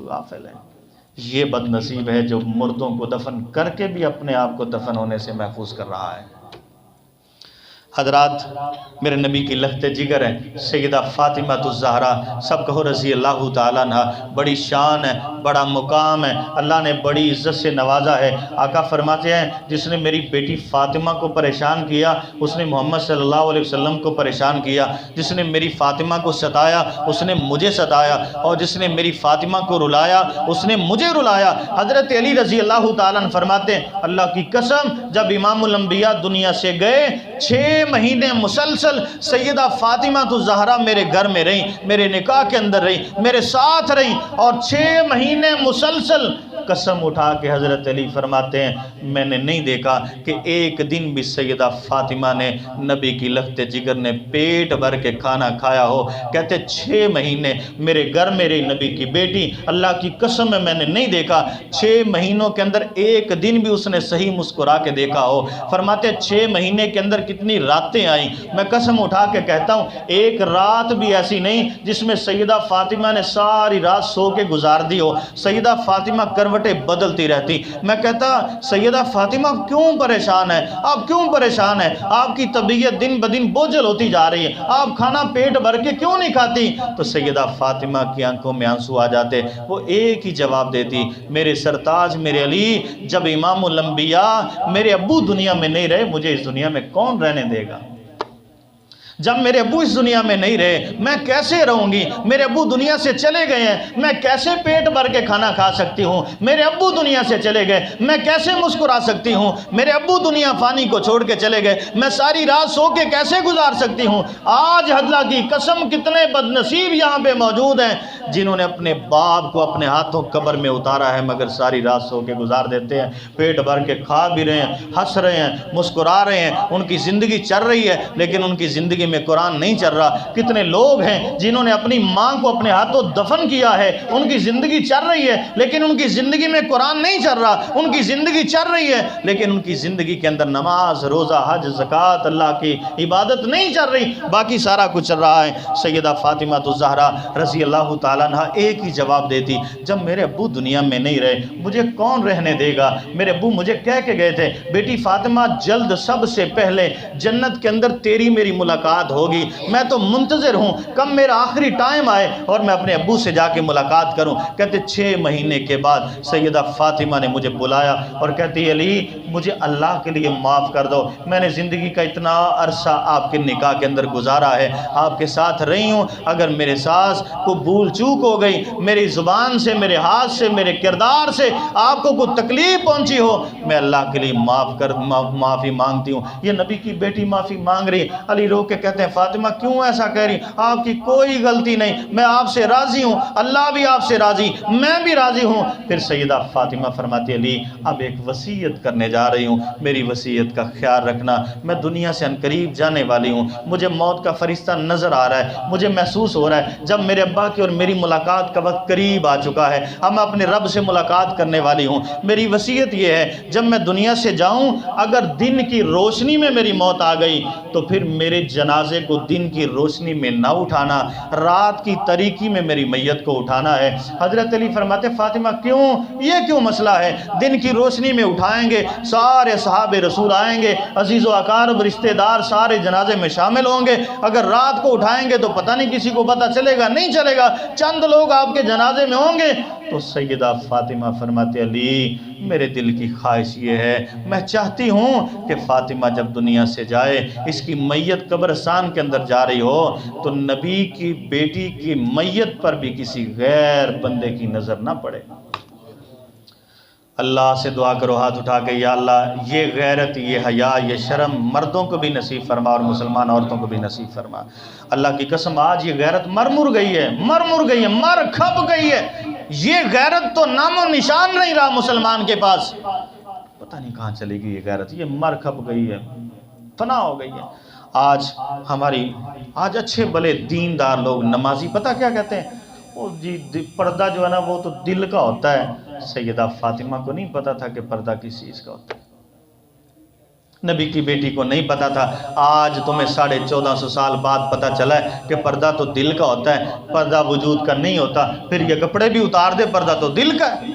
غافل ہے۔ یہ بد نصیب ہے جو مردوں کو دفن کر کے بھی اپنے آپ کو دفن ہونے سے محفوظ کر رہا ہے۔ حضرات میرے نبی کی لخت جگر ہے سیدہ فاطمہ الزہرا، سب کہو رضی اللہ تعالیٰ عنہ، بڑی شان ہے، بڑا مقام ہے، اللہ نے بڑی عزت سے نوازا ہے۔ آقا فرماتے ہیں جس نے میری بیٹی فاطمہ کو پریشان کیا اس نے محمد صلی اللہ علیہ وسلم کو پریشان کیا، جس نے میری فاطمہ کو ستایا اس نے مجھے ستایا، اور جس نے میری فاطمہ کو رلایا اس نے مجھے رلایا۔ حضرت علی رضی اللہ تعالیٰ عنہ فرماتے ہیں اللہ کی قسم جب امام الانبیاء دنیا سے گئے 6 مہینے مسلسل سیدہ فاطمہ الزہرا میرے گھر میں رہی، میرے نکاح کے اندر رہی، میرے ساتھ رہی، اور 6 مہینے مسلسل قسم اٹھا کے حضرت علی فرماتے ہیں میں نے نہیں دیکھا کہ ایک دن بھی سیدہ فاطمہ نے نبی کی لخت جگر نے پیٹ بھر کے کھانا کھایا ہو۔ کہتے 6 مہینے میرے گھر میری نبی کی بیٹی، اللہ کی قسم میں نے نہیں دیکھا 6 مہینوں کے اندر ایک دن بھی اس نے صحیح مسکرا کے دیکھا ہو۔ فرماتے 6 مہینے کے اندر کتنی راتیں آئیں، میں قسم اٹھا کے کہتا ہوں ایک رات بھی ایسی نہیں جس میں سیدہ فاطمہ نے ساری رات سو کے گزار دی ہو۔ سیدہ فاطمہ کروٹیں بدلتی رہتی۔ میں کہتا سیدہ فاطمہ کیوں پریشان ہے، آپ کیوں پریشان ہیں، آپ کی طبیعت دن بدن بوجھل ہوتی جا رہی ہے، آپ کھانا پیٹ بھر کے کیوں نہیں کھاتی؟ تو سیدہ فاطمہ کی آنکھوں میں آنسو آ جاتے، وہ ایک ہی جواب دیتی میرے سرتاج میرے علی جب امام الانبیاء میرے ابو دنیا میں نہیں رہے مجھے اس دنیا میں کون رہنے دے گا؟ جب میرے ابو اس دنیا میں نہیں رہے میں کیسے رہوں گی؟ میرے ابو دنیا سے چلے گئے ہیں میں کیسے پیٹ بھر کے کھانا کھا سکتی ہوں؟ میرے ابو دنیا سے چلے گئے میں کیسے مسکرا سکتی ہوں؟ میرے ابو دنیا فانی کو چھوڑ کے چلے گئے میں ساری رات سو کے کیسے گزار سکتی ہوں؟ آج اللہ کی قسم کتنے بد نصیب یہاں پہ موجود ہیں جنہوں نے اپنے باپ کو اپنے ہاتھوں قبر میں اتارا ہے مگر ساری رات سو کے گزار دیتے ہیں، پیٹ بھر کے کھا بھی رہے ہیں، ہنس رہے ہیں، مسکرا رہے ہیں، ان کی زندگی چل رہی ہے لیکن ان کی زندگی میں قرآن نہیں چل رہا۔ کتنے لوگ ہیں جنہوں نے اپنی ماں کو اپنے ہاتھوں دفن کیا ہے، ان کی زندگی چل رہی ہے لیکن ان کی زندگی میں قرآن نہیں چل رہا، ان کی زندگی چل رہی ہے لیکن ان کی زندگی کے اندر نماز، روزہ، حج، زکوٰۃ، اللہ کی عبادت نہیں چل رہی، باقی سارا کچھ چل رہا ہے۔ سیدہ فاطمہ الزہرا رضی اللہ تعالیٰ عنہ ایک ہی جواب دیتی، جب میرے ابو دنیا میں نہیں رہے مجھے کون رہنے دے گا؟ میرے ابو مجھے کہہ کے گئے تھے، بیٹی فاطمہ جلد سب سے پہلے جنت کے اندر تیری میری ملاقات ہوگی، میں تو منتظر ہوں کب میرا آخری ٹائم آئے اور میں اپنے ابو سے جا کے ملاقات کروں۔ کہتے 6 مہینے کے بعد سیدہ فاطمہ نے مجھے بلایا اور کہتی علی مجھے اللہ کے لیے معاف کر دو، میں نے زندگی کا اتنا عرصہ آپ کے نکاح کے اندر گزارا ہے، آپ کے ساتھ رہی ہوں، اگر میرے ساس کو بھول چوک ہو گئی، میری زبان سے، میرے ہاتھ سے، میرے کردار سے آپ کو کوئی تکلیف پہنچی ہو، میں اللہ کے لیے معافی مانگتی ہوں۔ یہ نبی کی بیٹی معافی مانگ رہی۔ علی رو کے کہتے ہیں فاطمہ کیوں ایسا کہہ رہی؟ آپ کی کوئی غلطی نہیں، میں آپ سے راضی ہوں، اللہ بھی آپ سے راضی، میں بھی راضی ہوں۔ پھر سیدہ فاطمہ فرماتی علی اب ایک وصیت کرنے جا رہی ہوں، میری وصیت کا خیال رکھنا، میں دنیا سے عنقریب جانے والی ہوں، مجھے موت کا فرشتہ نظر آ رہا ہے، مجھے محسوس ہو رہا ہے جب میرے ابا کی اور میری ملاقات کا وقت قریب آ چکا ہے، اب میں اپنے رب سے ملاقات کرنے والی ہوں۔ میری وصیت یہ ہے جب میں دنیا سے جاؤں اگر دن کی روشنی میں میری موت آ گئی تو پھر میرے جنازے کو دن کی روشنی میں نہ اٹھانا، رات کی تاریکی میں میری میت کو اٹھانا ہے۔ حضرت علی فرماتے فاطمہ کیوں؟ یہ کیوں مسئلہ ہے؟ دن کی روشنی میں اٹھائیں گے، سارے صحابہ رسول آئیں گے، عزیز و اقارب رشتہ دار سارے جنازے میں شامل ہوں گے، اگر رات کو اٹھائیں گے تو پتہ نہیں کسی کو پتہ چلے گا، نہیں چلے گا، چند لوگ آپ کے جنازے میں ہوں گے۔ تو سیدہ فاطمہ فرماتے علی میرے دل کی خواہش یہ ہے، میں چاہتی ہوں کہ فاطمہ جب دنیا سے جائے، اس کی میت قبرستان کے اندر جا رہی ہو تو نبی کی بیٹی کی میت پر بھی کسی غیر بندے کی نظر نہ پڑے۔ اللہ سے دعا کرو ہاتھ اٹھا کے، یا اللہ یہ غیرت، یہ حیا، یہ شرم مردوں کو بھی نصیب فرما اور مسلمان عورتوں کو بھی نصیب فرما۔ اللہ کی قسم آج یہ غیرت مر گئی ہے، مر کھپ گئی ہے، یہ غیرت تو نام و نشان نہیں رہا مسلمان کے پاس، پتہ نہیں کہاں چلے گی یہ غیرت، یہ مر کھپ گئی ہے، فنا ہو گئی ہے۔ آج اچھے بلے دیندار لوگ نمازی پتہ کیا کہتے ہیں؟ وہ جی پردہ جو ہے نا وہ تو دل کا ہوتا ہے۔ سیدہ فاطمہ کو نہیں پتا تھا کہ پردہ کس چیز کا ہوتا ہے، نبی کی بیٹی کو نہیں پتا تھا۔ آج تمہیں 1450 سال بعد پتا چلا ہے کہ پردہ تو دل کا ہوتا ہے، پردہ وجود کا نہیں ہوتا، پھر یہ کپڑے بھی اتار دے پردہ تو دل کا ہے۔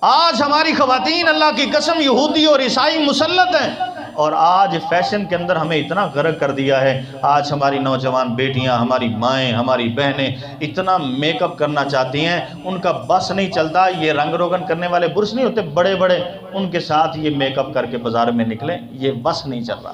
آج ہماری خواتین اللہ کی قسم یہودی اور عیسائی مسلط ہیں، اور آج فیشن کے اندر ہمیں اتنا غرق کر دیا ہے۔ آج ہماری نوجوان بیٹیاں، ہماری مائیں، ہماری بہنیں اتنا میک اپ کرنا چاہتی ہیں، ان کا بس نہیں چلتا۔ یہ رنگ روگن کرنے والے برش نہیں ہوتے بڑے بڑے، ان کے ساتھ یہ میک اپ کر کے بازار میں نکلیں، یہ بس نہیں چل رہا۔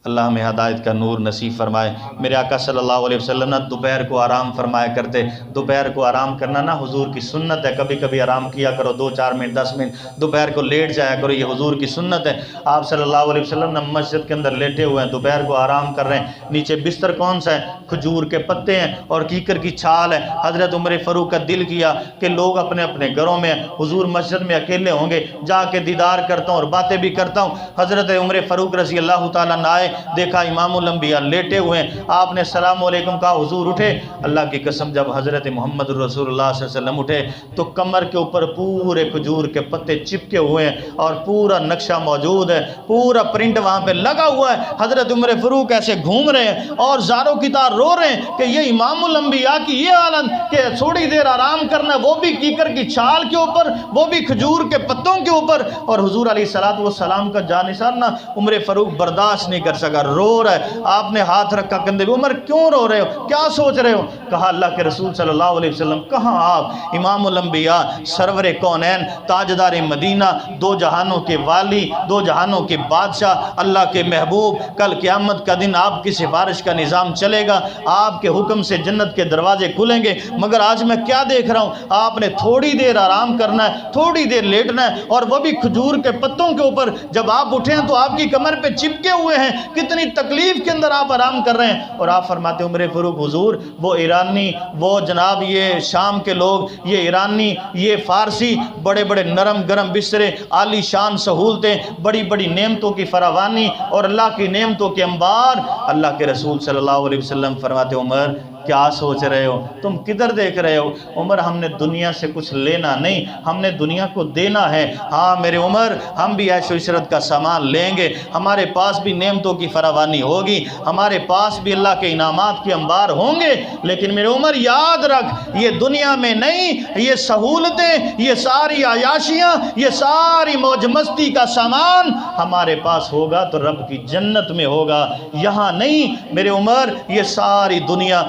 اللہ ہمیں ہدایت کا نور نصیب فرمائے۔ میرے آقا صلی اللہ علیہ وسلم نے دوپہر کو آرام فرمایا کرتے، دوپہر کو آرام کرنا نا حضور کی سنت ہے، کبھی کبھی آرام کیا کرو 2-4 منٹ 10 منٹ، دوپہر کو لیٹ جایا کرو، یہ حضور کی سنت ہے۔ آپ صلی اللہ علیہ وسلم نے مسجد کے اندر لیٹے ہوئے ہیں، دوپہر کو آرام کر رہے ہیں، نیچے بستر کون سا ہے؟ کھجور کے پتے ہیں اور کیکر کی چھال ہے۔ حضرت عمر فاروق کا دل کیا کہ لوگ اپنے اپنے گھروں میں، حضور مسجد میں اکیلے ہوں گے، جا کے دیدار کرتا ہوں اور باتیں بھی کرتا ہوں۔ حضرت عمر فاروق رضی اللہ تعالیٰ عنہ آئے، دیکھا امام الانبیاء لیٹے ہوئے ہیں، آپ نے السلام علیکم کہا، حضور اٹھے۔ اللہ کی قسم جب حضرت محمد رسول اللہ صلی اللہ علیہ وسلم اٹھے تو کمر کے اوپر پورے کھجور کے پتے چپکے ہوئے ہیں اور پورا نقشہ موجود ہے، پورا پرنٹ وہاں پہ لگا ہوا ہے۔ حضرت عمر فاروق ایسے گھوم رہے ہیں اور زاروں کی طرح رو رہے ہیں کہ یہ امام الانبیاء کی یہ حالت کہ تھوڑی دیر آرام کرنا، وہ بھی کیکر کی چھال کے اوپر، وہ بھی کھجور کے پتوں کے اوپر۔ اور حضور علیہ السلام کا جانثار نہ عمر فاروق برداشت نہیں کر سکا، رو رہا ہے۔ آپ نے ہاتھ رکھا کندھے پہ، عمر کیوں رو رہے ہو، کیا سوچ رہے ہو؟ کہا اللہ کے رسول صلی اللہ علیہ وسلم کہاں آپ امام الانبیاء، سرور کونین، تاجدار مدینہ، 2 جہانوں کے والی، 2 جہانوں کے بادشاہ، اللہ کے محبوب، کل قیامت کا دن آپ کی سفارش کا نظام چلے گا، آپ کے حکم سے جنت کے دروازے کھلیں گے، مگر آج میں کیا دیکھ رہا ہوں؟ آپ نے تھوڑی دیر آرام کرنا ہے، تھوڑی دیر لیٹنا ہے، اور وہ بھی کھجور کے پتوں کے اوپر۔ جب آپ اٹھیں تو آپ کی کمر پہ چپکے ہوئے ہیں کتنی تکلیف کے اندر آپ آرام کر رہے ہیں، اور آپ فرماتے عمر فاروق حضور وہ ایرانی، وہ جناب یہ شام کے لوگ، یہ ایرانی، یہ فارسی، بڑے بڑے نرم گرم بسترے، عالی شان سہولتیں، بڑی بڑی نعمتوں کی فراوانی اور اللہ کی نعمتوں کے انبار۔ اللہ کے رسول صلی اللہ علیہ وسلم فرماتے عمر کیا سوچ رہے ہو، تم کدھر دیکھ رہے ہو؟ عمر ہم نے دنیا سے کچھ لینا نہیں، ہم نے دنیا کو دینا ہے۔ ہاں میرے عمر، ہم بھی عیش و عشرت کا سامان لیں گے، ہمارے پاس بھی نعمتوں کی فراوانی ہوگی، ہمارے پاس بھی اللہ کے انعامات کے انبار ہوں گے، لیکن میرے عمر یاد رکھ، یہ دنیا میں نہیں، یہ سہولتیں، یہ ساری عیاشیاں، یہ ساری موج مستی کا سامان ہمارے پاس ہوگا تو رب کی جنت میں ہوگا، یہاں نہیں میرے عمر۔ یہ ساری دنیا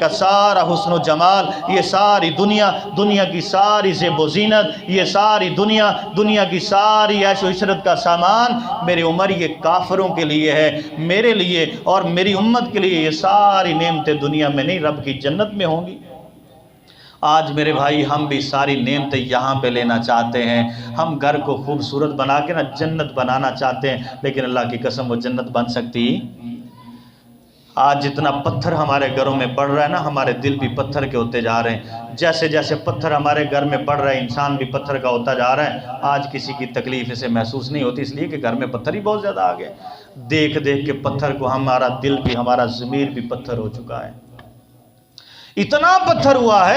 کا سارا حسن و جمال، یہ ساری دنیا کی ساری زیب و زینت، یہ ساری دنیا کی ساری عیش و عشرت کا سامان میرے عمر یہ کافروں کے لیے ہے، میرے لیے اور میری امت کے لیے یہ ساری نعمتیں دنیا میں نہیں، رب کی جنت میں ہوں گی۔ آج میرے بھائی ہم بھی ساری نعمتیں یہاں پہ لینا چاہتے ہیں، ہم گھر کو خوبصورت بنا کے جنت بنانا چاہتے ہیں، لیکن اللہ کی قسم وہ جنت بن سکتی؟ آج جتنا پتھر ہمارے گھروں میں بڑھ رہا ہے نا، ہمارے دل بھی پتھر کے ہوتے جا رہے ہیں۔ جیسے جیسے پتھر ہمارے گھر میں بڑھ رہا ہے، انسان بھی پتھر کا ہوتا جا رہا ہے۔ آج کسی کی تکلیف اسے محسوس نہیں ہوتی، اس لیے کہ گھر میں پتھر ہی بہت زیادہ آ گئے۔ دیکھ دیکھ کے پتھر کو ہمارا دل بھی، ہمارا ضمیر بھی پتھر ہو چکا ہے۔ اتنا پتھر ہوا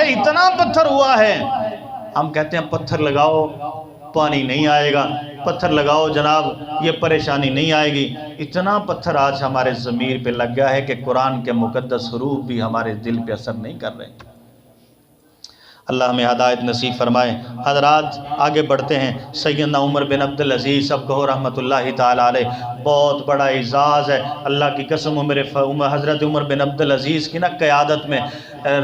ہے، ہم کہتے ہیں پتھر لگاؤ پانی نہیں آئے گا، پتھر لگاؤ جناب یہ پریشانی نہیں آئے گی۔ اتنا پتھر آج ہمارے ضمیر پہ لگ گیا ہے کہ قرآن کے مقدس حروف بھی ہمارے دل پہ اثر نہیں کر رہے۔ اللہ ہمیں ہدایت نصیب فرمائے۔ حضرات آگے بڑھتے ہیں۔ سیدنا عمر بن عبدالعزیز سب کہو رحمۃ اللہ تعالیٰ علیہ، بہت بڑا اعزاز ہے اللہ کی قسم۔ حضرت عمر بن عبدالعزیز کی قیادت میں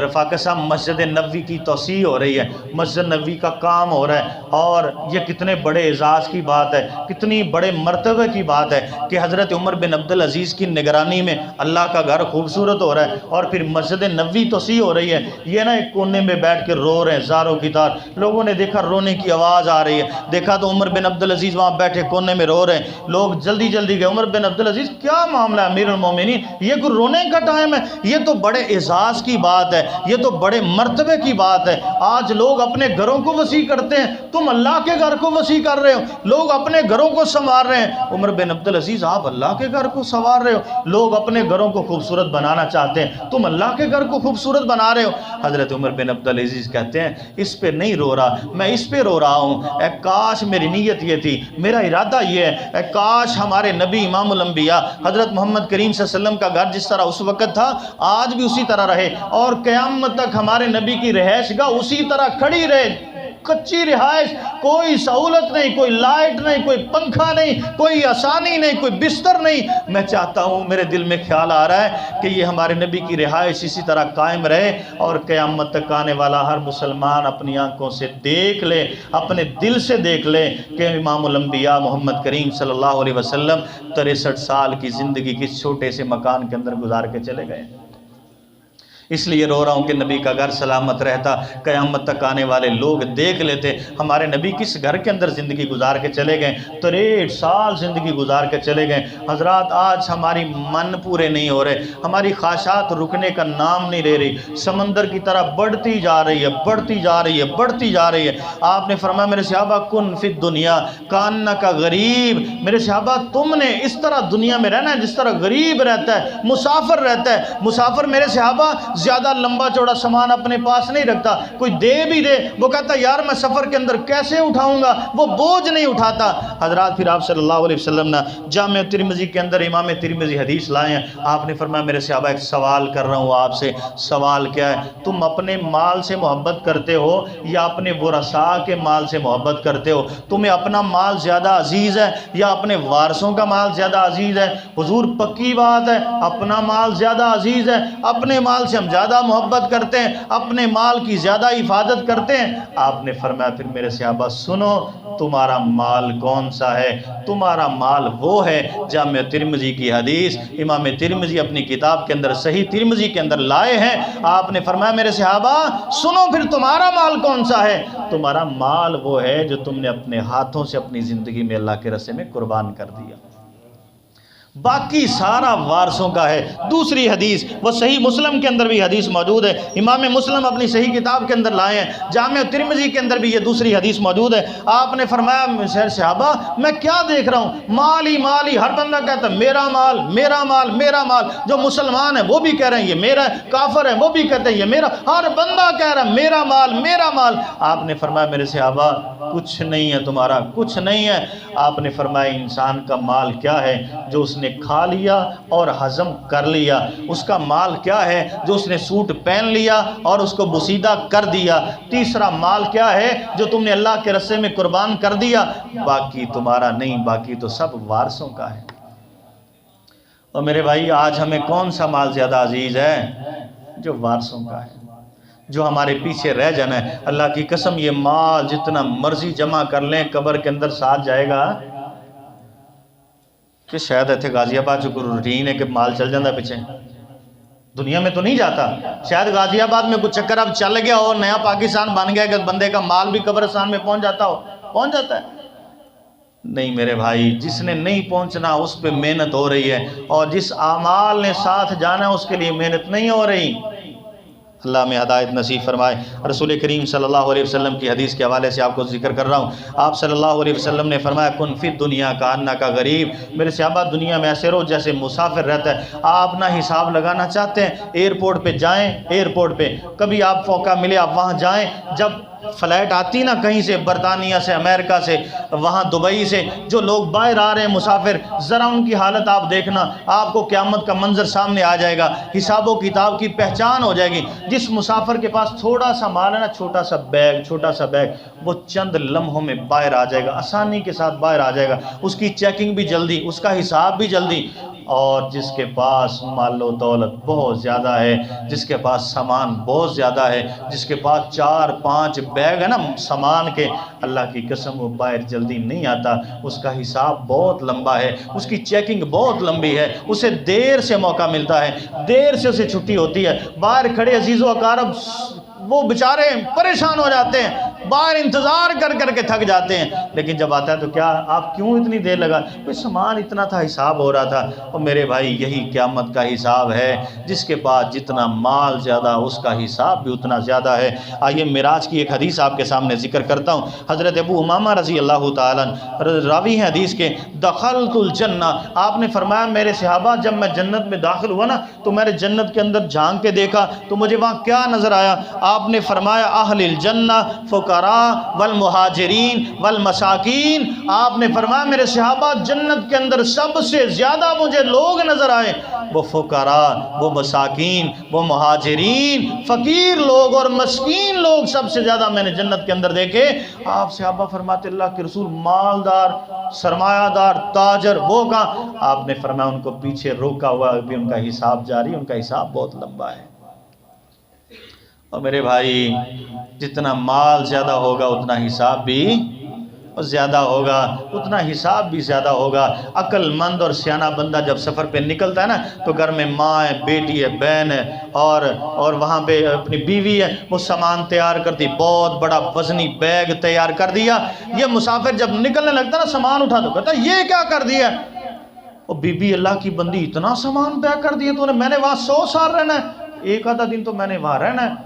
رفاقہ صاحب مسجد نبوی کی توسیع ہو رہی ہے، مسجد نبوی کا کام ہو رہا ہے، اور یہ کتنے بڑے اعزاز کی بات ہے، کتنی بڑے مرتبہ کی بات ہے کہ حضرت عمر بن عبدالعزیز کی نگرانی میں اللہ کا گھر خوبصورت ہو رہا ہے، اور پھر مسجد نبوی توسیع ہو رہی ہے۔ یہ ایک کونے میں بیٹھ کے رو رہے ہیں زاروں کی طرح، لوگوں نے دیکھا رونے کی آواز آ رہی ہے، دیکھا تو عمر بن عبدالعزیز وہاں بیٹھے کونے میں رو رہے ہیں۔ لوگ جلدی گئے، عمر بن عبدالعزیز کیا معاملہ ہے امیر المومنین، یہ کوئی رونے کا ٹائم ہے؟ یہ تو بڑے اعزاز کی بات ہے، یہ تو بڑے مرتبے کی بات ہے۔ آج لوگ اپنے گھروں کو وسیع کرتے ہیں، تم اللہ کے گھر کو وسیع کر رہے ہو، لوگ اپنے گھروں کو سنوار رہے ہیں۔ عمر بن عبدالعزیز آپ اللہ کے گھر کو سنوار رہے ہو، لوگ اپنے گھروں کو خوبصورت بنانا چاہتے ہیں، تم اللہ کے گھر کو خوبصورت بنا رہے ہو۔ حضرت عمر بن عبدالعزیز کہتے ہیں اس پہ نہیں رو رہا، میں اس پہ رو رہا ہوں، اے کاش میری نیت یہ تھی، میرا ارادہ یہ ہے، اے کاش ہمارے نبی امام الانبیاء حضرت محمد کریم صلی اللہ علیہ وسلم کا گھر جس طرح اس وقت تھا آج بھی اسی طرح رہے، اور قیامت تک ہمارے نبی کی رہائش گاہ اسی طرح کھڑی رہے، کچی رہائش، کوئی سہولت نہیں، کوئی لائٹ نہیں، کوئی پنکھا نہیں، کوئی آسانی نہیں، کوئی بستر نہیں۔ میں چاہتا ہوں، میرے دل میں خیال آ رہا ہے کہ یہ ہمارے نبی کی رہائش اسی طرح قائم رہے، اور قیامت تک آنے والا ہر مسلمان اپنی آنکھوں سے دیکھ لے، اپنے دل سے دیکھ لے کہ امام الانبیاء محمد کریم صلی اللہ علیہ وسلم 63 سال کی زندگی کس چھوٹے سے مکان کے اندر گزار کے چلے گئے۔ اس لیے رو رہا ہوں کہ نبی کا گھر سلامت رہتا، قیامت تک آنے والے لوگ دیکھ لیتے ہمارے نبی کس گھر کے اندر زندگی گزار کے چلے گئے، 63 سال زندگی گزار کے چلے گئے۔ حضرات آج ہماری من پورے نہیں ہو رہے، ہماری خواہشات رکنے کا نام نہیں لے رہی، سمندر کی طرح بڑھتی جا رہی ہے۔ آپ نے فرمایا میرے صحابہ کن فی الدنیا کانک غریب، میرے صحابہ تم نے اس طرح دنیا میں رہنا ہے جس طرح غریب رہتا ہے، مسافر رہتا ہے۔ مسافر میرے صحابہ زیادہ لمبا چوڑا سامان اپنے پاس نہیں رکھتا، کوئی دے بھی دے وہ کہتا یار میں سفر کے اندر کیسے اٹھاؤں گا، وہ بوجھ نہیں اٹھاتا۔ حضرات پھر آپ صلی اللہ علیہ وسلم نے جامع ترمذی کے اندر امام ترمذی حدیث لائے ہیں، آپ نے فرمایا میرے صحابہ ایک سوال کر رہا ہوں آپ سے، سوال کیا ہے؟ تم اپنے مال سے محبت کرتے ہو یا اپنے ورثاء کے مال سے محبت کرتے ہو؟ تمہیں اپنا مال زیادہ عزیز ہے یا اپنے وارثوں کا مال زیادہ عزیز ہے؟ حضور پکی بات ہے، اپنا مال زیادہ عزیز ہے، اپنے مال سے ہم زیادہ محبت کرتے ہیں، اپنے مال کی زیادہ حفاظت کرتے ہیں۔ آپ نے فرمایا پھر میرے صحابہ سنو، تمہارا مال کون سا ہے؟ تمہارا مال وہ ہے، جامع ترمذی کی حدیث امام ترمذی اپنی کتاب کے اندر صحیح ترمذی کے اندر لائے ہیں۔ آپ نے فرمایا میرے صحابہ سنو پھر تمہارا مال کون سا ہے؟ تمہارا مال وہ ہے جو تم نے اپنے ہاتھوں سے اپنی زندگی میں اللہ کے راستے میں قربان کر دیا۔ باقی سارا وارثوں کا ہے۔ دوسری حدیث وہ صحیح مسلم کے اندر بھی حدیث موجود ہے، امام مسلم اپنی صحیح کتاب کے اندر لائے ہیں، جامع ترمذی کے اندر بھی یہ دوسری حدیث موجود ہے۔ آپ نے فرمایا صحابہ میں کیا دیکھ رہا ہوں، مال ہی ہر بندہ کہتا ہے میرا مال میرا مال میرا مال، جو مسلمان ہیں وہ بھی کہہ رہے ہیں یہ میرا ہے، کافر ہیں وہ بھی کہتے ہیں یہ میرا، ہر بندہ کہہ رہا ہے میرا مال میرا مال۔ آپ نے فرمایا میرے صحابہ کچھ نہیں ہے تمہارا، کچھ نہیں ہے۔ آپ نے فرمایا انسان کا مال کیا ہے؟ جو اس نے کھا لیا اور ہضم کر لیا۔ اس کا مال کیا ہے؟ جو اس نے سوٹ پہن لیا اور اس کو بوسیدہ کر دیا۔ تیسرا مال کیا ہے؟ جو تم نے اللہ کے راستے میں قربان کر دیا۔ باقی تمہارا نہیں، باقی تو سب وارثوں کا ہے۔ اور میرے بھائی آج ہمیں کون سا مال زیادہ عزیز ہے؟ جو وارثوں کا ہے، جو ہمارے پیچھے رہ جانا ہے۔ اللہ کی قسم یہ مال جتنا مرضی جمع کر لیں قبر کے اندر ساتھ جائے گا کہ شاید ایتھے غازی آباد جو روٹین ہے کہ مال چل جاتا ہے پیچھے، دنیا میں تو نہیں جاتا۔ شاید غازی آباد میں کچھ چکر اب چل گیا اور نیا پاکستان بن گیا کہ بندے کا مال بھی قبرستان میں پہنچ جاتا ہے۔ نہیں میرے بھائی، جس نے نہیں پہنچنا اس پہ محنت ہو رہی ہے، اور جس اعمال نے ساتھ جانا اس کے لیے محنت نہیں ہو رہی۔ اللہ میں ہدایت نصیب فرمائے۔ رسول کریم صلی اللہ علیہ وسلم کی حدیث کے حوالے سے آپ کو ذکر کر رہا ہوں۔ آپ صلی اللہ علیہ وسلم نے فرمایا کن فی دنیا کا انہ کا غریب، میرے صحابہ دنیا میں ایسے رہو جیسے مسافر رہتا ہے۔ آپ اپنا حساب لگانا چاہتے ہیں، ایئرپورٹ پہ جائیں، ایئرپورٹ پہ کبھی آپ موقع ملے آپ وہاں جائیں، جب فلائٹ آتی نا کہیں سے، برطانیہ سے، امریکہ سے، وہاں دبئی سے، جو لوگ باہر آ رہے ہیں مسافر، ذرا ان کی حالت آپ دیکھنا، آپ کو قیامت کا منظر سامنے آ جائے گا، حساب و کتاب کی پہچان ہو جائے گی۔ جس مسافر کے پاس تھوڑا سا مال ہے نا، چھوٹا سا بیگ، وہ چند لمحوں میں باہر آ جائے گا، آسانی کے ساتھ باہر آ جائے گا، اس کی چیکنگ بھی جلدی، اس کا حساب بھی جلدی۔ اور جس کے پاس مال و دولت بہت زیادہ ہے، جس کے پاس سامان بہت زیادہ ہے، جس کے پاس 4-5 بیگ ہے نا سامان کے، اللہ کی قسم وہ باہر جلدی نہیں آتا، اس کا حساب بہت لمبا ہے، اس کی چیکنگ بہت لمبی ہے، اسے دیر سے موقع ملتا ہے، دیر سے اسے چھٹی ہوتی ہے۔ باہر کھڑے عزیز و اقارب وہ بیچارے پریشان ہو جاتے ہیں، باہر انتظار کر کے تھک جاتے ہیں، لیکن جب آتا ہے تو کیا آپ کیوں اتنی دیر لگا؟ کوئی سامان اتنا تھا، حساب ہو رہا تھا۔ اور میرے بھائی یہی قیامت کا حساب ہے، جس کے پاس جتنا مال زیادہ اس کا حساب بھی اتنا زیادہ ہے۔ آئیے معراج کی ایک حدیث آپ کے سامنے ذکر کرتا ہوں۔ حضرت ابو امامہ رضی اللہ تعالیٰ راوی ہیں حدیث کے، دخلت الجنہ، آپ نے فرمایا میرے صحابہ جب میں جنت میں داخل ہوا نا تو میں نے جنت کے اندر جھانک کے دیکھا تو مجھے وہاں کیا نظر آیا؟ آپ نے فرمایا اہل الجنہ فقراء والمہاجرین والمساکین۔ آپ نے فرمایا میرے صحابہ جنت کے اندر سب سے زیادہ مجھے لوگ نظر آئے وہ فقراء، وہ مساکین، وہ مہاجرین، فقیر لوگ اور مسکین لوگ سب سے زیادہ میں نے جنت کے اندر دیکھے۔ آپ صحابہ فرماتے اللہ کے رسول مالدار، سرمایہ دار، تاجر وہ کہاں؟ آپ نے فرمایا ان کو پیچھے روکا ہوا بھی ان کا حساب جاری، ان کا حساب بہت لمبا ہے۔ اور میرے بھائی جتنا مال زیادہ ہوگا اتنا حساب بھی زیادہ ہوگا، اتنا حساب بھی زیادہ ہوگا۔ عقل مند اور سیانہ بندہ جب سفر پہ نکلتا ہے نا تو گھر میں ماں ہے، بیٹی ہے، بہن ہے اور وہاں پہ اپنی بیوی ہے، وہ سامان تیار کرتی، بہت بڑا وزنی بیگ تیار کر دیا۔ یہ مسافر جب نکلنے لگتا ہے نا سامان اٹھا تو کہتا ہے یہ کیا کر دیا؟ اور بی بی اللہ کی بندی اتنا سامان پیک کر دیا تو میں نے وہاں 100 سال رہنا ہے، ایک آدھا دن تو میں نے وہاں رہنا ہے،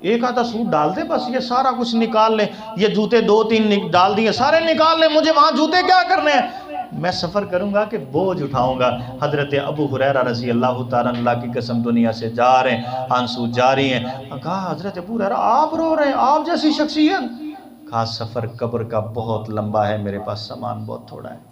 ایک آدھا سوٹ ڈال دے بس، یہ سارا کچھ نکال لیں، یہ جوتے 2-3 ڈال دیے سارے نکال لیں، مجھے وہاں جوتے کیا کرنے ہیں؟ میں سفر کروں گا کہ بوجھ اٹھاؤں گا۔ حضرت ابو ہریرہ رضی اللہ تعالیٰ اللہ کی قسم دنیا سے جا رہے ہیں، آنسو جاری ہیں۔ کہا حضرت ابو ہریرہ آپ رو رہے ہیں، آپ جیسی شخصیت؟ کہا سفر قبر کا بہت لمبا ہے، میرے پاس سامان بہت تھوڑا ہے۔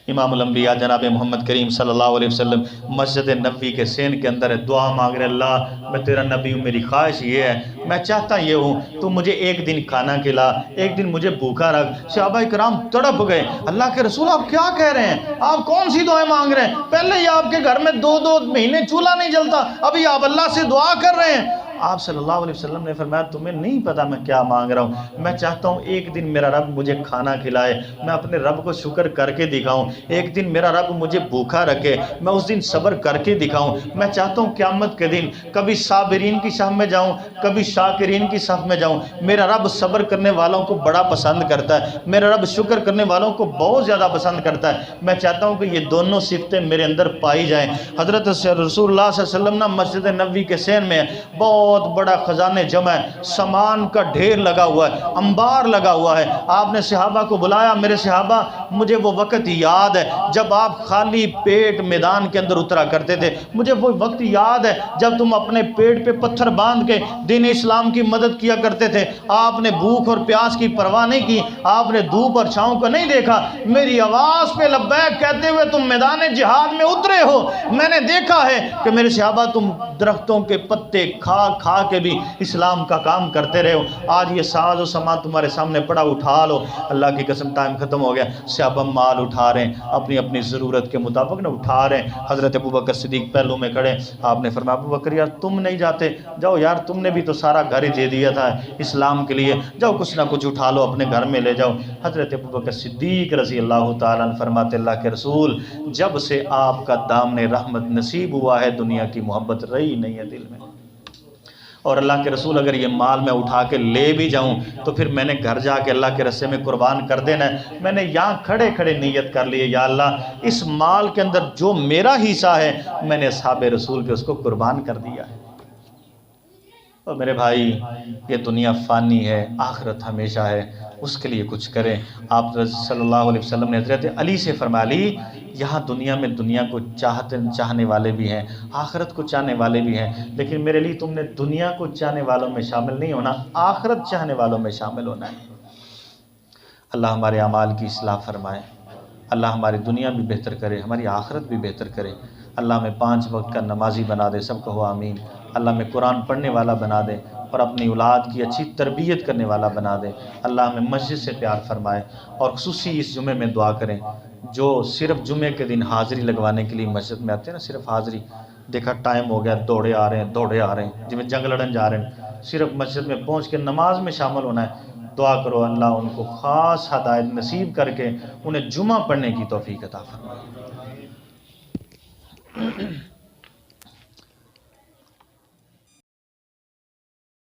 امام الانبیاء جناب محمد کریم صلی اللہ علیہ وسلم مسجد نبوی کے سین کے اندر ہے، دعا مانگ رہے اللہ میں تیرا نبی ہوں، میری خواہش یہ ہے، میں چاہتا یہ ہوں تو مجھے ایک دن کھانا کھلا، ایک دن مجھے بھوکا رکھ۔ صحابہ کرام تڑپ گئے، اللہ کے رسول آپ کیا کہہ رہے ہیں؟ آپ کون سی دعائیں مانگ رہے ہیں؟ پہلے ہی آپ کے گھر میں 2 مہینے چولہا نہیں جلتا، ابھی آپ اللہ سے دعا کر رہے ہیں۔ آپ صلی اللہ علیہ وسلم نے فرمایا تمہیں نہیں پتا میں کیا مانگ رہا ہوں، میں چاہتا ہوں ایک دن میرا رب مجھے کھانا کھلائے، میں اپنے رب کو شکر کر کے دکھاؤں، ایک دن میرا رب مجھے بھوکا رکھے، میں اس دن صبر کر کے دکھاؤں، میں چاہتا ہوں قیامت کے دن کبھی صابرین کی صف میں جاؤں، کبھی شاکرین کی صف میں جاؤں۔ میرا رب صبر کرنے والوں کو بڑا پسند کرتا ہے، میرا رب شکر کرنے والوں کو بہت زیادہ پسند کرتا ہے، میں چاہتا ہوں کہ یہ دونوں صفتیں میرے اندر پائی جائیں۔ حضرت رسول اللہ صلی اللہ علیہ وسلم نا مسجد نبوی کے سین میں بہت بڑا خزانے جمع ہے، سامان کا ڈھیر لگا ہوا ہے، انبار لگا ہوا ہے۔ آپ نے صحابہ کو بلایا، میرے صحابہ مجھے وہ وقت یاد ہے جب آپ خالی پیٹ میدان کے اندر اترا کرتے تھے، مجھے وہ وقت یاد ہے جب تم اپنے پیٹ پہ پتھر باندھ کے دین اسلام کی مدد کیا کرتے تھے، آپ نے بھوک اور پیاس کی پرواہ نہیں کی، آپ نے دھوپ اور چھاؤں کو نہیں دیکھا، میری آواز پہ لبیک کہتے ہوئے تم میدان جہاد میں اترے ہو۔ میں نے دیکھا ہے کہ میرے صحابہ تم درختوں کے پتے کھا کھا کے بھی اسلام کا کام کرتے رہے ہو، آج یہ ساز و سامان تمہارے سامنے پڑا، اٹھا لو۔ اللہ کی قسم ٹائم ختم ہو گیا، صحابہ مال اٹھا رہے ہیں، اپنی اپنی ضرورت کے مطابق نہ اٹھا رہے ہیں۔ حضرت ابوبکر صدیق پہلو میں کھڑے، آپ نے فرمایا ابوبکر یار تم نہیں جاتے، جاؤ یار تم نے بھی تو سارا گھر ہی دے دیا تھا اسلام کے لیے، جاؤ کچھ نہ کچھ اٹھا لو اپنے گھر میں لے جاؤ۔ حضرت ابوبکر صدیق رضی اللہ تعالیٰ عنہ فرماتے اللہ کے رسول جب سے آپ کا دامن رحمت نصیب ہوا ہے دنیا کی محبت رہی نہیں ہے دل میں، اور اللہ کے رسول اگر یہ مال میں اٹھا کے لے بھی جاؤں تو پھر میں نے گھر جا کے اللہ کے رستے میں قربان کر دینا ہے۔ میں نے یہاں کھڑے کھڑے نیت کر لی ہے یا اللہ اس مال کے اندر جو میرا حصہ ہے میں نے اصحاب رسول کے اس کو قربان کر دیا ہے۔ اور میرے بھائی یہ دنیا فانی ہے، آخرت ہمیشہ ہے، اس کے لیے کچھ کریں۔ آپ صلی اللہ علیہ وسلم نے حضرت علی سے فرمایا علی یہاں دنیا میں دنیا کو چاہنے والے بھی ہیں، آخرت کو چاہنے والے بھی ہیں، لیکن میرے لیے تم نے دنیا کو چاہنے والوں میں شامل نہیں ہونا، آخرت چاہنے والوں میں شامل ہونا ہے۔ اللہ ہمارے اعمال کی اصلاح فرمائے، اللہ ہماری دنیا بھی بہتر کرے، ہماری آخرت بھی بہتر کرے۔ اللہ ہمیں 5 وقت کا نمازی بنا دے، سب کہو آمین۔ اللہ ہمیں قرآن پڑھنے والا بنا دے اور اپنی اولاد کی اچھی تربیت کرنے والا بنا دے۔ اللہ ہمیں مسجد سے پیار فرمائے، اور خصوصی اس جمعے میں دعا کریں جو صرف جمعے کے دن حاضری لگوانے کے لیے مسجد میں آتے ہیں نا، صرف حاضری، دیکھا ٹائم ہو گیا دوڑے آ رہے ہیں جی میں جنگ لڑن جا رہے ہیں، صرف مسجد میں پہنچ کے نماز میں شامل ہونا ہے۔ دعا کرو اللہ ان کو خاص ہدایت نصیب کر کے انہیں جمعہ پڑھنے کی توفیق عطا فرمائے۔